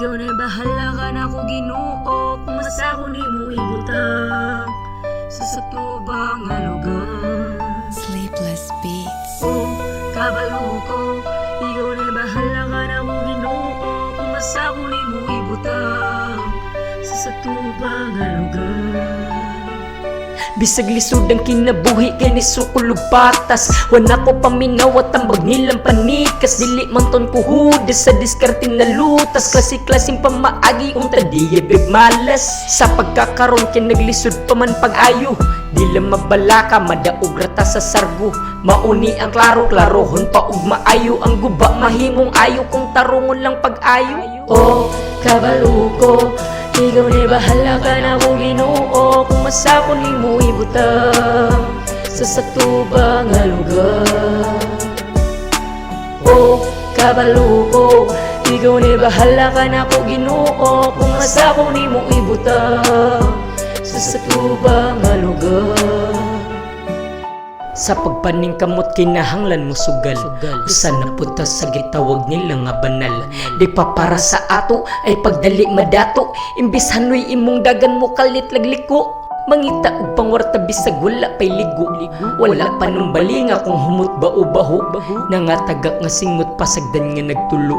Ikaw na bahala ka na ko Ginoo, kung asa ko nimo ibutang sa satubang lugar. Sleepless Beats. O kabalo ko, ikaw na bahala ka na ko Ginoo, kung asa ko nimo ibutang sa satubang lugar. Bisag lisod ang kinabuhi kay ni sukulog patas. Wana ko paminaw at tambag nilang panikas. Dili man ton kuhuda sa diskarting na lutas. Klase-klaseng pamaagi unta diya big malas. Sa pagkakaroon kay naglisod pa man pag-ayo. Dila mabalaka madaog rata sa sargo. Mauni ang klaro-klarohon pa ug maayo. Ang guba mahimong ayo kung tarungon lang pag-ayo. O kabalo ko, ikaw na bahala ka na ko Ginoo, kung asa ko nimo ibutang sa satubang lugar. O kabalo ko, ikaw na bahala ka na ko Ginoo, kung asa ko nimo ibutang sa satubang lugar. Sa pagpaning kamot kinahanglan mo sugal. Usa na punta sa gitawag nila nga banal. Di pa para sa ato ay pagdali madato. Imbis hanoy imong dagan mo kalit lagliko. Mangita og pangwarta bisag wala pay ligo. Wala pa nung balinga kung humot ba o baho. Nangatagak nga singot pasagdan nga nagtulo.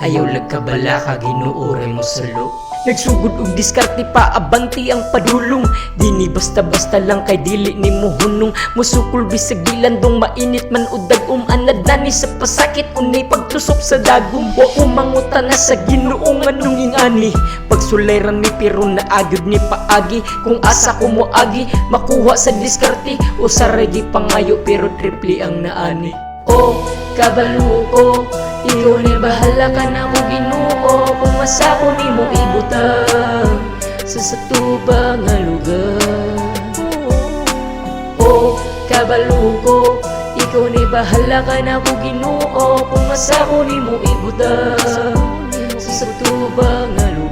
Ayaw lagkabala ka Ginoo ray mo sulo. Nagsugod og diskarte pa abanti ang padulong. Dini basta-basta lang kay dili ni mo hunong. Musukol bisag dilandong mainit man o dagom. Anad nani sa pasakit unay pagtusok sa dagom. Wa umanguta na sa Ginoo nga nung ingani. Pagsulayran ni pero naagyod ni paagi. Kung asa ko mo agi makuha sa diskarte. O saragi pangayo pero triple ang naani. O kabalo ko, ikaw na bahala ka na ko Ginoo, kung asa ko nimo ibutang sa satubang lugar. O kabalo ko, ikaw na bahala ka na ko Ginoo, kung asa ko nimo ibutang sa satubang lugar.